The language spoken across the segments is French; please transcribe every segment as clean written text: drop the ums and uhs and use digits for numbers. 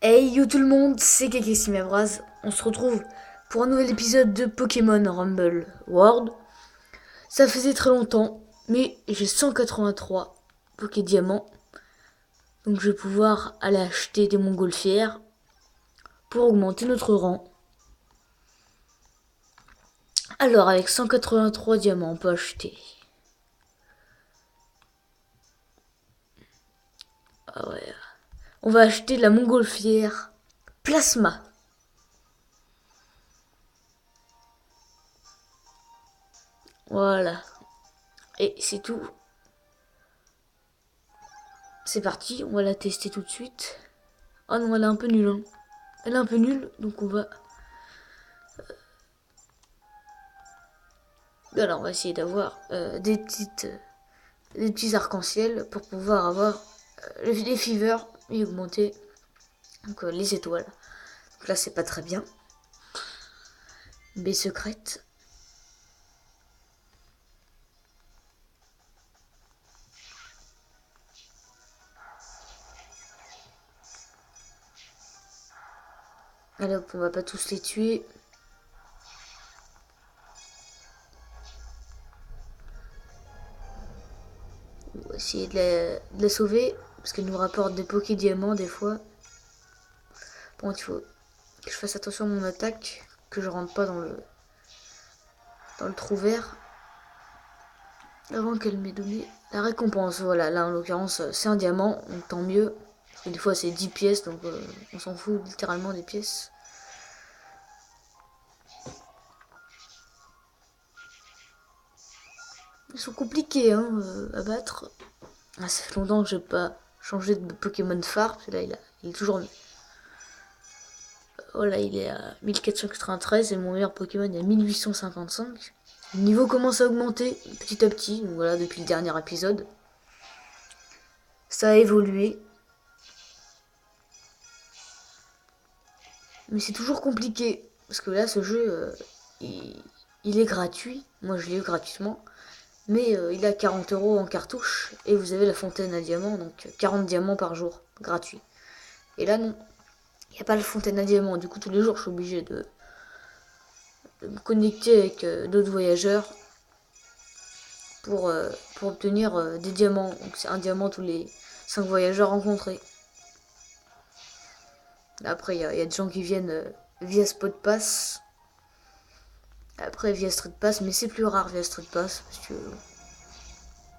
Hey yo tout le monde, c'est Kakessimabraz. On se retrouve pour un nouvel épisode de Pokémon Rumble World. Ça faisait très longtemps, mais j'ai 183 Pokédiamants. Donc je vais pouvoir aller acheter des montgolfières pour augmenter notre rang. Alors avec 183 diamants, on peut acheter. Ah ouais. On va acheter de la montgolfière Plasma. Voilà. Et c'est tout. C'est parti, on va la tester tout de suite. Oh non, elle est un peu nulle. Hein. Elle est un peu nulle, donc on va... Alors on va essayer d'avoir des petits arcs-en-ciel pour pouvoir avoir les fever et augmenter donc, les étoiles. Donc là c'est pas très bien. Baie secrète. Allez hop, on va pas tous les tuer. On va essayer de la sauver. Parce qu'elle nous rapporte des Poké Diamants des fois. Bon, il faut que je fasse attention à mon attaque. Que je rentre pas dans le trou vert. Avant qu'elle m'ait donné la récompense. Voilà, là en l'occurrence c'est un diamant. Donc tant mieux. Parce que des fois c'est 10 pièces. Donc on s'en fout littéralement des pièces. Ils sont compliqués hein, à battre. Ah, ça fait longtemps que j'ai pas changé de Pokémon phare. Parce que là, il est toujours. Oh là, il est à 1493 et mon meilleur Pokémon est à 1855. Le niveau commence à augmenter petit à petit. Donc voilà, depuis le dernier épisode. Ça a évolué. Mais c'est toujours compliqué. Parce que là, ce jeu, il est gratuit. Moi, je l'ai eu gratuitement. Mais il est à 40 € en cartouche. Et vous avez la fontaine à diamants. Donc 40 diamants par jour. Gratuit. Et là, non. Il n'y a pas la fontaine à diamants. Du coup, tous les jours, je suis obligé de me connecter avec d'autres voyageurs pour obtenir des diamants. Donc, c'est un diamant tous les 5 voyageurs rencontrés. Après, il y a des gens qui viennent via Spot Pass. Après, via Street Pass, mais c'est plus rare via Street Pass parce que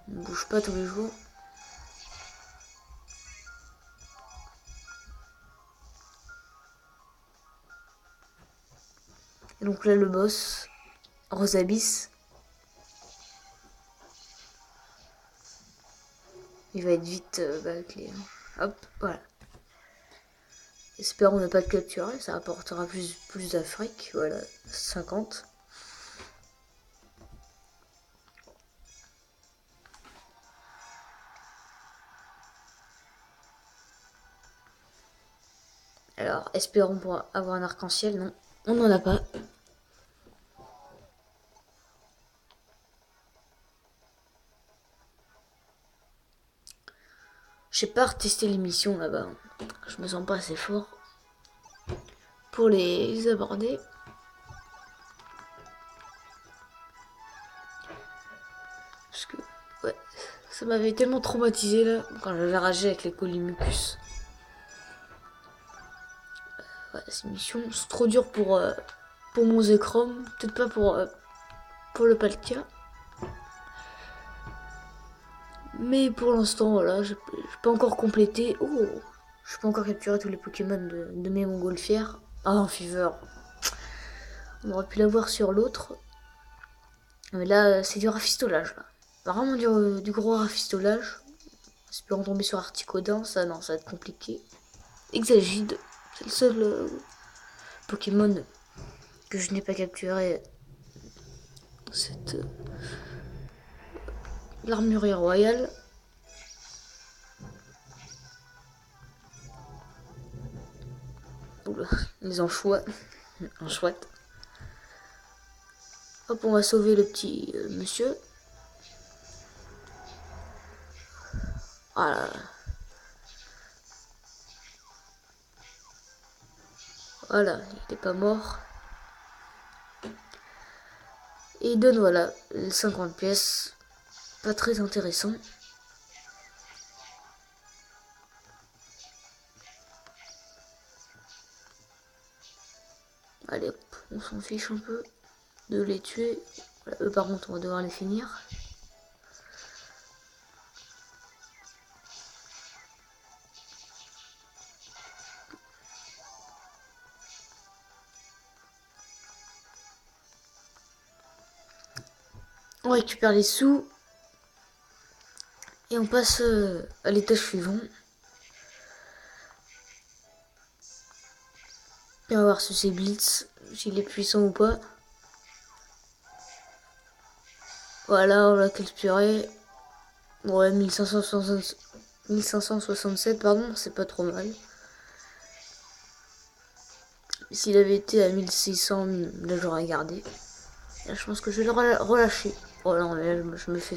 on ne bouge pas tous les jours. Et donc là, le boss, Rosabis, il va être vite bâclé. Hop, voilà. Espérons ne pas le capturer, ça apportera plus d'Afrique. Voilà, 50. Alors, espérons pour avoir un arc-en-ciel. Non, on n'en a pas. J'ai pas retesté les missions là-bas. Je me sens pas assez fort pour les aborder. Parce que, ouais, ça m'avait tellement traumatisé là, quand j'avais ragé avec les Colimucus. Ouais, ces missions, c'est trop dur pour mon Zekrom. Peut-être pas pour le Palkia. Mais pour l'instant, voilà, j'ai pas encore complété. Oh, je peux encore capturer tous les Pokémon de mes montgolfières. Ah, un Fever. On aurait pu l'avoir sur l'autre. Mais là, c'est du rafistolage. Là. Vraiment du gros rafistolage. Espérons tomber sur Articodin. Ça, non, ça va être compliqué. Exagide. C'est le seul Pokémon que je n'ai pas capturé. Cette l'armurier royale. Oula, les anchois. Un chouette. Hop, on va sauver le petit monsieur. Voilà. Voilà, il n'est pas mort. Et il donne, voilà, 50 pièces. Pas très intéressant. Allez, hop, on s'en fiche un peu de les tuer. Voilà, eux, par contre, on va devoir les finir. On récupère les sous. Et on passe à l'étage suivant. Et on va voir si c'est Blitz, s'il est puissant ou pas. Voilà, on l'a capturé. Ouais, 1567, pardon, c'est pas trop mal. S'il avait été à 1600, là j'aurais gardé. Là, je pense que je vais le relâcher. Oh non, mais là, je me fais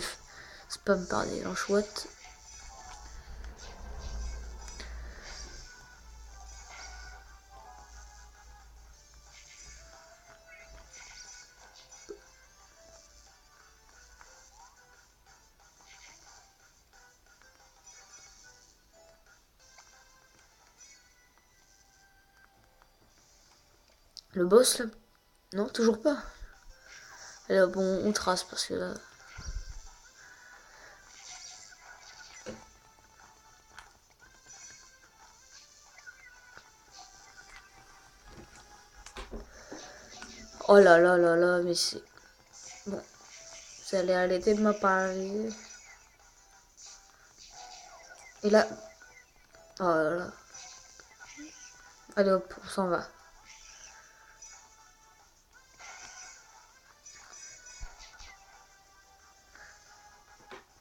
spam par des lanchouettes. Le boss là? Non, toujours pas. Allez, bon, on trace parce que là. Oh là là là là, mais c'est. Bon, ça allait arrêter de m'apparaître. Et là. Oh là là. Allez hop, on s'en va.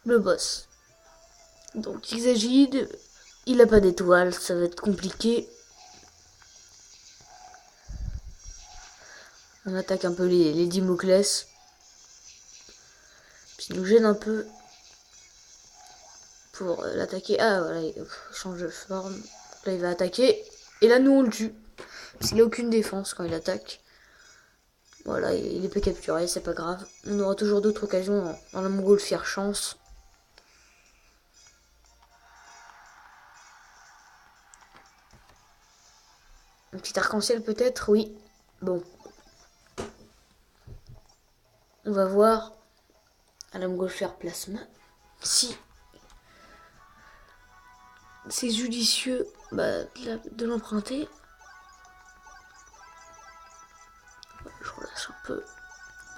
Le boss. Donc il s'agit de. Il a pas d'étoile, ça va être compliqué. On attaque un peu les Dimoclès. Puis il nous gêne un peu pour l'attaquer. Ah voilà, il change de forme. Là il va attaquer. Et là nous on le tue. Parce qu'il a aucune défense quand il attaque. Voilà, il est pas capturé, c'est pas grave. On aura toujours d'autres occasions dans la montgolfière chance. Un petit arc-en-ciel peut-être, oui. Bon. On va voir à la montgolfière plasma si c'est judicieux de l'emprunter. Je relâche un peu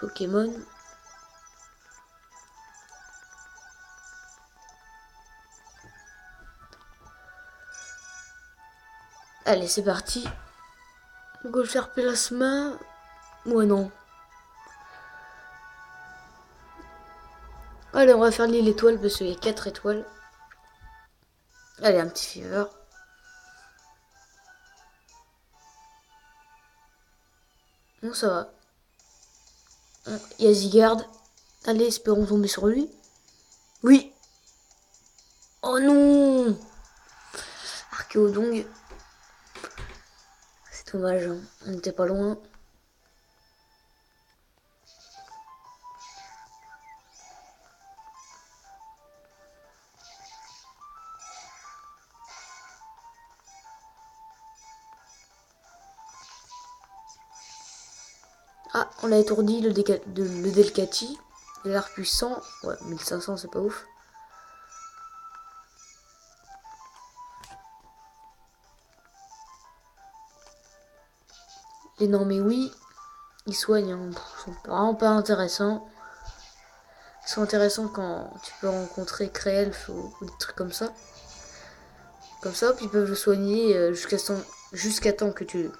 Pokémon. Allez, c'est parti. Montgolfière plasma. Ouais, non. Allez, on va faire l'île étoile parce qu'il y a 4 étoiles. Allez, un petit fever. Non, ça va. Il y a Zygarde. Allez, espérons tomber sur lui. Oui. Oh non. Archéodong. C'est dommage, hein. On n'était pas loin. Ah, on l'a étourdi, le Delcati. Il a l'air puissant. Ouais, 1500, c'est pas ouf. Les non, mais oui. Ils soignent, hein. Ils sont vraiment pas intéressants. Ils sont intéressants quand tu peux rencontrer Créelf ou des trucs comme ça. Comme ça, puis ils peuvent le soigner jusqu'à temps que tu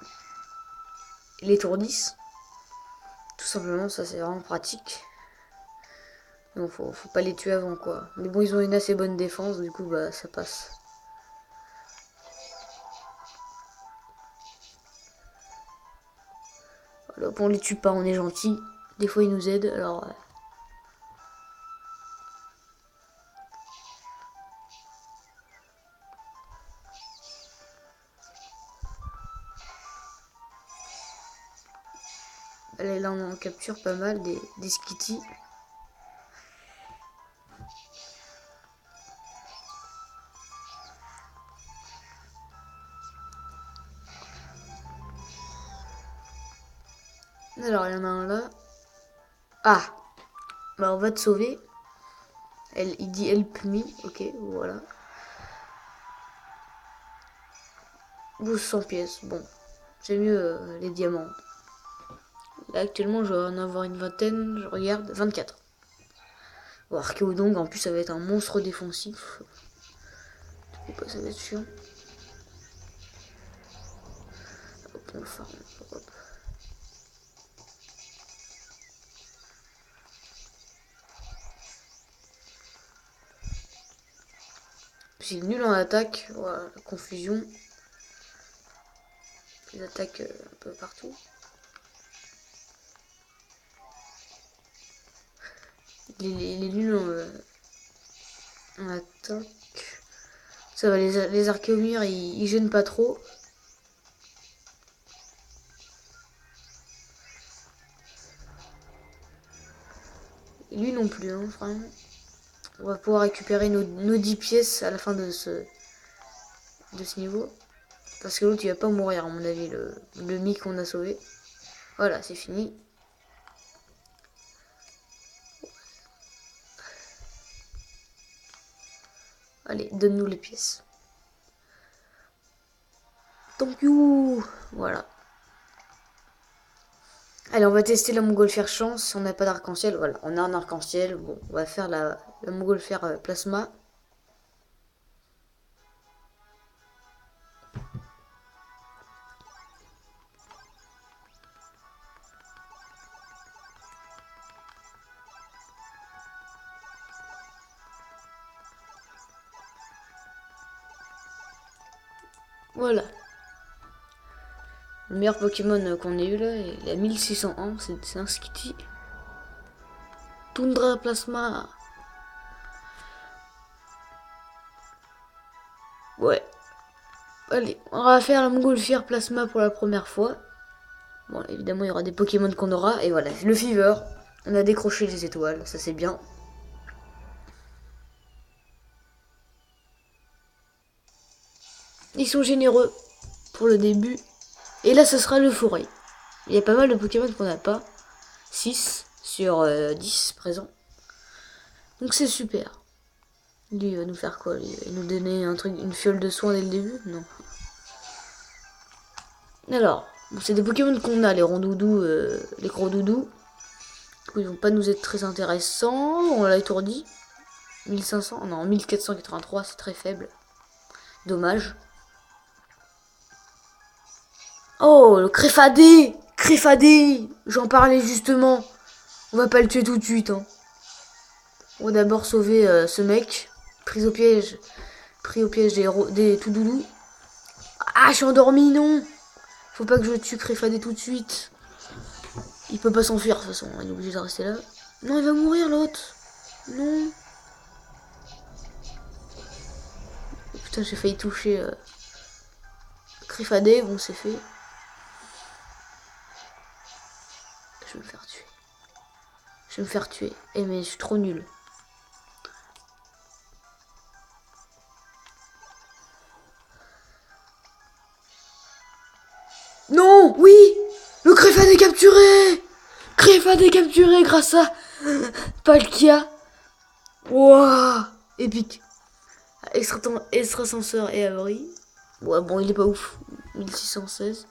l'étourdisses. Tout simplement, ça c'est vraiment pratique. Donc faut pas les tuer avant quoi. Mais bon, ils ont une assez bonne défense, du coup bah ça passe. Voilà, on les tue pas, on est gentil. Des fois ils nous aident, alors. Allez, là on en capture pas mal des skitty. Alors il y en a un là. Ah, bah on va te sauver. Il dit help me, ok, voilà. 1200 pièces, bon, c'est mieux les diamants. Là actuellement je vais en avoir une vingtaine, je regarde, 24. Bon, Archéodong en plus ça va être un monstre défensif. Du coup, ça va être chiant. Hop, on le farm, hop. C'est nul en attaque, voilà, la confusion. Les attaques un peu partout. Il est nul en attaque. Ça va, les archéomures, ils gênent pas trop. Et lui non plus, hein, vraiment. On va pouvoir récupérer nos 10 pièces à la fin de ce niveau. Parce que l'autre il va pas mourir à mon avis, le mic qu'on a sauvé. Voilà, c'est fini. Allez, donne-nous les pièces. Thank you. Voilà. Allez, on va tester la montgolfière chance. On n'a pas d'arc-en-ciel. Voilà, on a un arc-en-ciel. Bon, on va faire la montgolfière plasma. Voilà. Le meilleur Pokémon qu'on ait eu là, il a 1601. C'est un Skitty. Tundra Plasma. Ouais. Allez, on va faire la montgolfière plasma pour la première fois. Bon, évidemment, il y aura des Pokémon qu'on aura. Et voilà, le Fever. On a décroché les étoiles, ça c'est bien. Ils sont généreux pour le début. Et là, ce sera le forêt. Il y a pas mal de Pokémon qu'on n'a pas. 6 sur 10 présents. Donc c'est super. Lui, il va nous faire quoi? Il va nous donner un truc, une fiole de soin dès le début? Non. Alors, bon, c'est des Pokémon qu'on a, les rondoudous, les gros doudous. Ils vont pas nous être très intéressants. On l'a étourdi. 1500, non, 1483, c'est très faible. Dommage. Oh, le Créfadé! Créfadé! J'en parlais justement. On va pas le tuer tout de suite. Hein. On va d'abord sauver ce mec. Pris au piège. Pris au piège des tout doudous. Ah, je suis endormi, non! Faut pas que je tue Créfadé tout de suite. Il peut pas s'enfuir, de toute façon. Il est obligé de rester là. Non, il va mourir, l'autre. Non. Oh, putain, j'ai failli toucher Créfadé. Bon, c'est fait. Je vais me faire tuer. Je vais me faire tuer. Eh, mais je suis trop nul. Non, oui, le Créfadé est capturé. Créfadé est capturé grâce à Palkia. Wouah, épique. Extrasenseur et abri. Ouais, bon, il est pas ouf. 1616.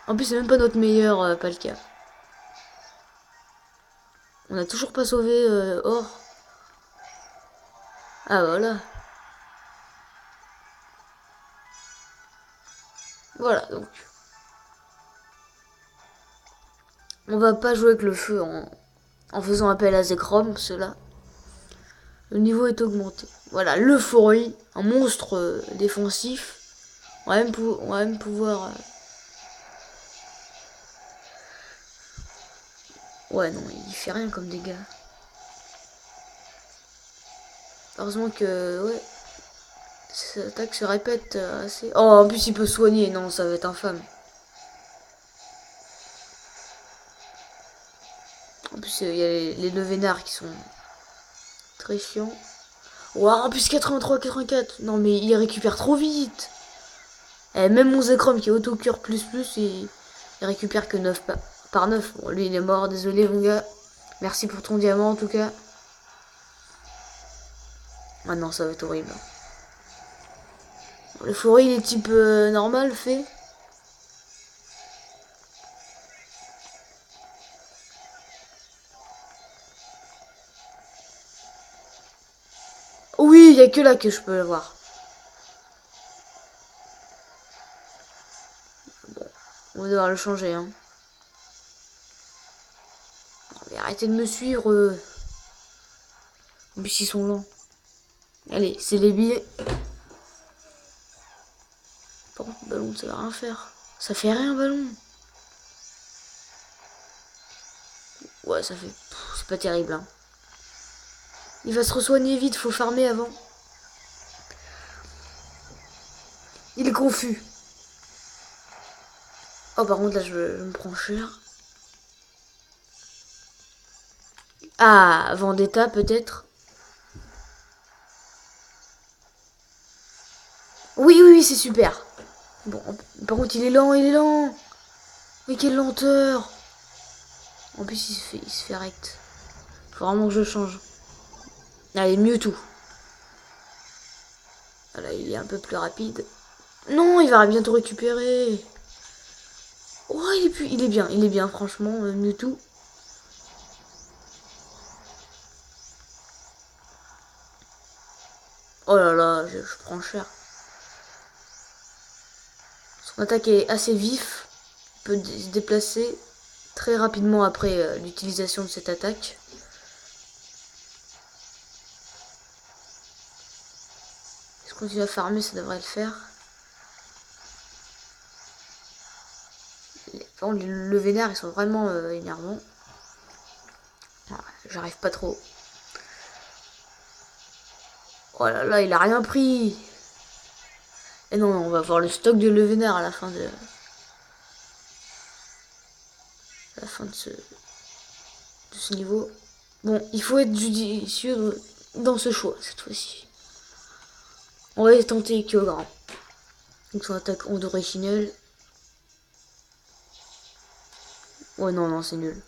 En plus, c'est même pas notre meilleur Palkia. On a toujours pas sauvé Or. Ah, voilà. Voilà, donc. On va pas jouer avec le feu en faisant appel à Zekrom, cela. Le niveau est augmenté. Voilà, l'euphorie, un monstre défensif. On va même pouvoir... Ouais, non, il fait rien comme dégâts. Heureusement que... Ouais. Cette attaque se répète assez... Oh, en plus, il peut soigner. Non, ça va être infâme. plus, il y a les Levénards qui sont très chiants. Waouh, en plus 83, 84. Non, mais il récupère trop vite. Et même mon Zekrom qui est autocure il récupère que 9 par 9. Bon, lui, il est mort. Désolé, mon gars. Merci pour ton diamant, en tout cas. Ah non, ça va être horrible. Le forêt, il est type normal, fait. Oui, il n'y a que là que je peux le voir. Bon, on va devoir le changer, hein. Mais arrêtez de me suivre. En plus, ils sont lents. Allez, c'est les billets. Bon, ballon, ça va rien faire. Ça fait rien, ballon. Ouais, ça fait... C'est pas terrible, hein. Il va se re-soigner vite, faut farmer avant. Il est confus. Oh, par contre, là, je me prends cher. Ah, Vendetta, peut-être. Oui, oui, oui, c'est super. Bon, par contre, il est lent, il est lent. Mais quelle lenteur. En plus, il se fait rect. Faut vraiment que je change. Allez, Mewtwo. Voilà, il est un peu plus rapide. Non, il va bientôt récupérer. Oh, il est bien, franchement, Mewtwo. Oh là là, je prends cher. Son attaque est assez vif. Il peut se déplacer très rapidement après l'utilisation de cette attaque. Si je continue à farmer, ça devrait le faire. Par contre, le vénère, ils sont vraiment énervants. Ah, j'arrive pas trop. Oh là là, il a rien pris. Et non, on va voir le stock de Levenair à la fin de... ce niveau. Bon, il faut être judicieux dans ce choix, cette fois-ci. On va tenter Kyogre. Donc son attaque onde originelle. Ouais, non, non, c'est nul.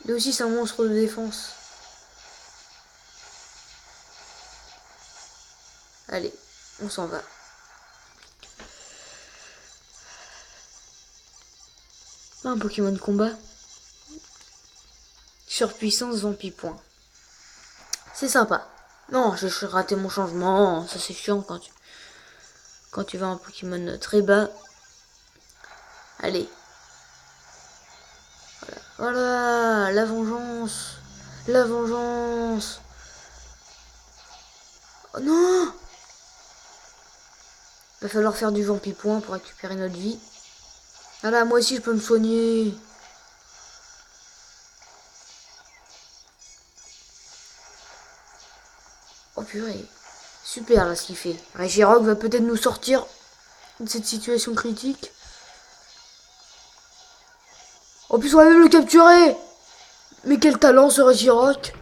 Lui aussi, c'est un monstre de défense. Allez, on s'en va. Un Pokémon de combat. Surpuissance Vampipoint. C'est sympa. Non, j'ai raté mon changement. Ça, c'est chiant quand tu vas un Pokémon très bas. Allez. Voilà, la vengeance. La vengeance. Oh non! Va falloir faire du Vampipoint pour récupérer notre vie. Voilà, moi aussi je peux me soigner. Oh purée. Super là ce qu'il fait. Regirock va peut-être nous sortir de cette situation critique. En plus on va même le capturer. Mais quel talent ce Regirock.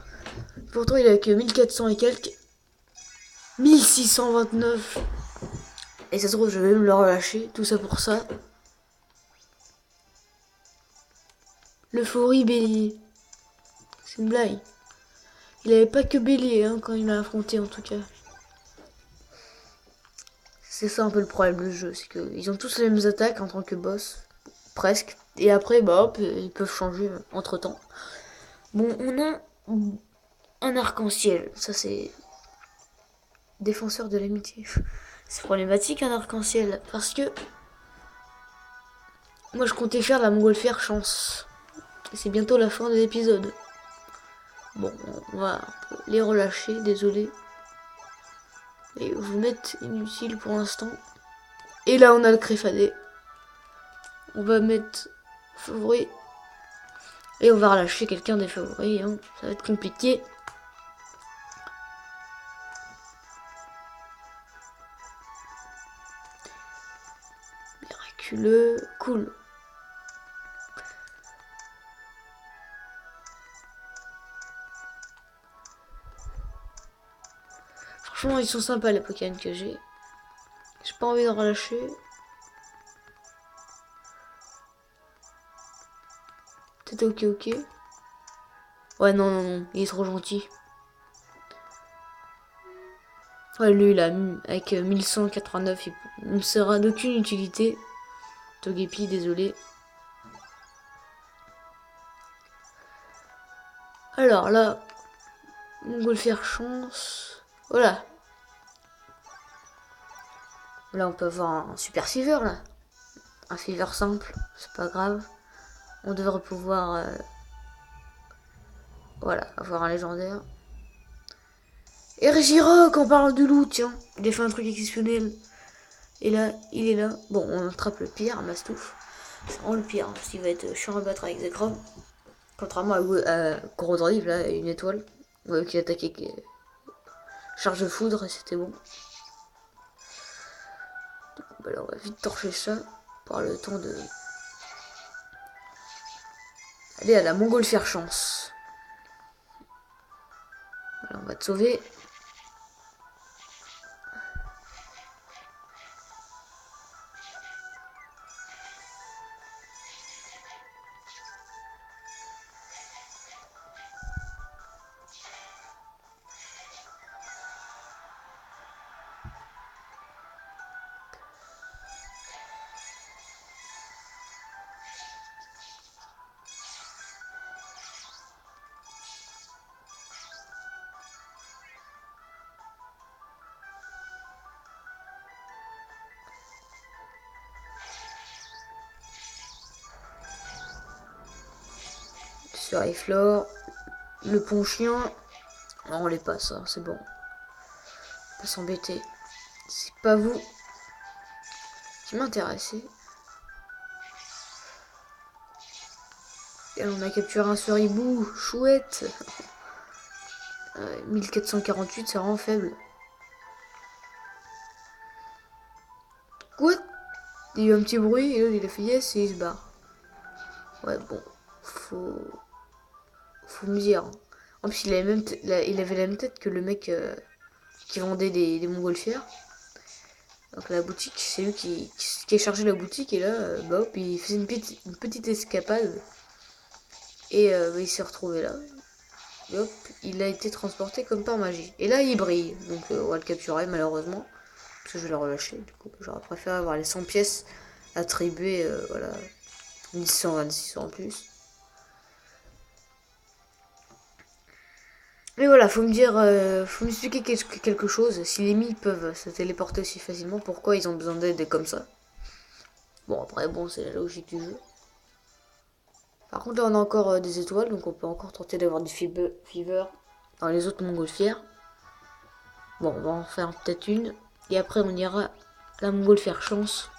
Pourtant il a que 1400 et quelques. 1629. Et ça se trouve je vais même le relâcher. Tout ça pour ça. L'euphorie bélier. C'est une blague. Il avait pas que bélier hein, quand il m'a affronté en tout cas. C'est ça un peu le problème du jeu, c'est qu'ils ont tous les mêmes attaques en tant que boss, presque. Et après, bah hop, ils peuvent changer entre temps. Bon, on a un arc-en-ciel, ça c'est défenseur de l'amitié. C'est problématique un arc-en-ciel, parce que moi je comptais faire la montgolfière chance. Et c'est bientôt la fin de l'épisode. Bon, on va les relâcher, désolé. Et vous mettre inutile pour l'instant. Et là on a le Créfadé. On va mettre favori. Et on va relâcher quelqu'un des favoris. Hein. Ça va être compliqué. tue-le. Cool. Franchement, ils sont sympas les Pokémon que j'ai. J'ai pas envie de relâcher. Peut-être ok. Ouais, non, non, non. Il est trop gentil. Ouais, lui, là, avec 1189, il ne sera d'aucune utilité. Togepi, désolé. Alors là, Montgolfière chance. Voilà. Là, on peut avoir un super fever, là. Un fever simple, c'est pas grave. On devrait pouvoir, voilà, avoir un légendaire. Et Regirock, en parlant du loup, tiens. Il a fait un truc exceptionnel. Et là, il est là. Bon, on attrape le pire, Mastouf. C'est vraiment le pire, hein, parce qu'il va être chiant à battre avec Zekrom. Contrairement à Corrodrive, là, une étoile. Ouais, qui attaquait charge de foudre, et c'était bon. Bah là, on va vite torcher ça. Par le temps de... Allez, à la Montgolfière chance. Voilà, on va te sauver. Sur Iflore. Le pont chien. Non, on les passe, hein, c'est bon. Pas s'embêter. C'est pas vous qui m'intéressez. Et on a capturé un suribou. Chouette. 1448, c'est vraiment faible. What? Il y a eu un petit bruit et là il a fait yes et il se barre. Ouais, bon. Faut me dire. En plus, il avait la même tête que le mec qui vendait des montgolfières. Donc la boutique, c'est lui qui a chargé la boutique et là, bah hop, il faisait une petite escapade. Et bah, il s'est retrouvé là. Et hop, il a été transporté comme par magie. Et là, il brille. Donc on va le capturer malheureusement. Parce que je vais le relâcher. Du coup, j'aurais préféré avoir les 100 pièces attribuées, voilà, 1126 en plus. Mais voilà, faut m'expliquer quelque chose. Si les Mii peuvent se téléporter aussi facilement, pourquoi ils ont besoin d'aide comme ça? Bon, après, bon, c'est la logique du jeu. Par contre, là, on a encore des étoiles, donc on peut encore tenter d'avoir du fever dans les autres montgolfières. Bon, on va en faire peut-être une. Et après, on ira à la montgolfière chance.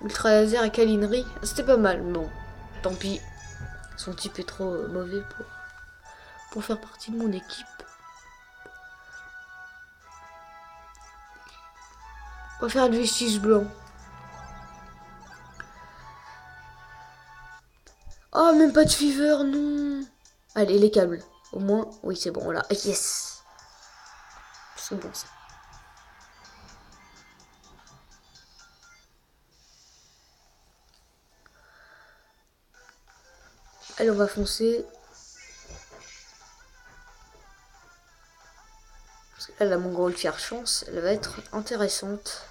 Ultra laser et câlinerie, c'était pas mal, bon, tant pis. Son type est trop mauvais pour faire partie de mon équipe. On va faire du vestige blanc. Oh, même pas de fever, non. Allez, les câbles. Au moins, oui, c'est bon, là. Yes. C'est bon, ça. Allez, on va foncer. Parce que là, la montgolfière chance, elle va être intéressante.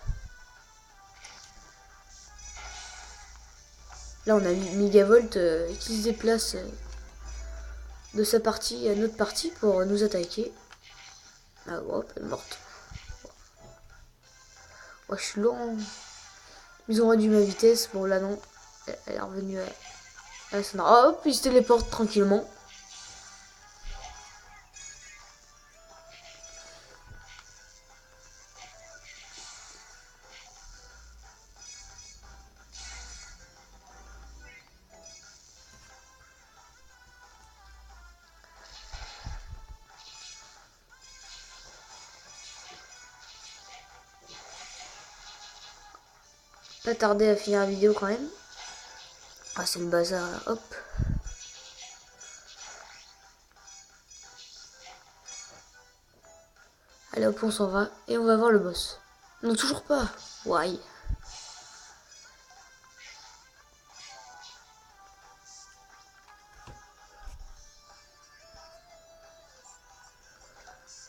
Là, on a Megavolt qui se déplace de sa partie à notre partie pour nous attaquer. Ah, hop, elle est morte. Oh, je suis lent. Ils ont réduit ma vitesse. Bon, là, non. Elle est revenue à son... Hop, il se téléporte tranquillement. pas tarder à finir la vidéo quand même. Ah, c'est le bazar là, hop. Allez hop, on s'en va et on va voir le boss. Non, toujours pas. Why?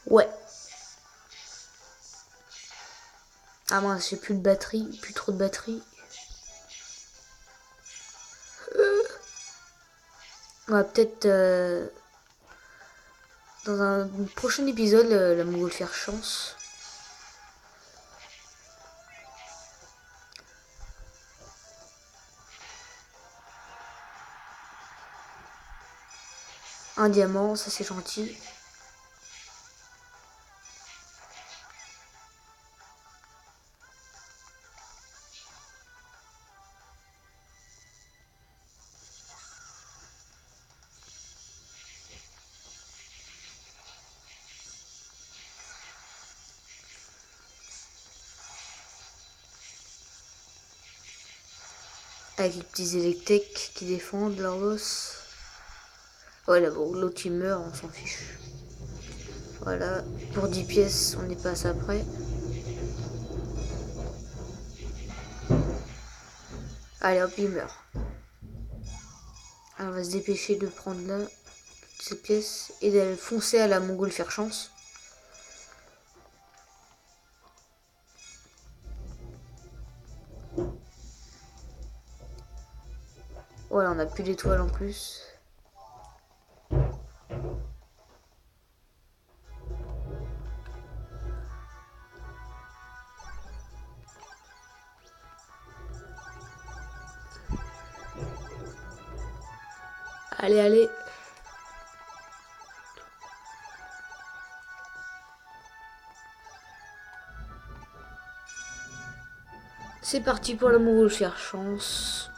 Ouais. Ah mince, j'ai plus de batterie, plus trop de batterie. On va peut-être dans un prochain épisode la montgolfière chance. Un diamant, ça c'est gentil. Avec les petits électriques qui défendent leur boss. Voilà, bon, l'autre il meurt, on s'en fiche. Voilà, pour 10 pièces, on est passé après. Allez hop, il meurt. Alors on va se dépêcher de prendre là toutes ces pièces et d'aller foncer à la montgolfière chance. Voilà, on a plus d'étoiles en plus. Allez, allez. C'est parti pour la montgolfière chance.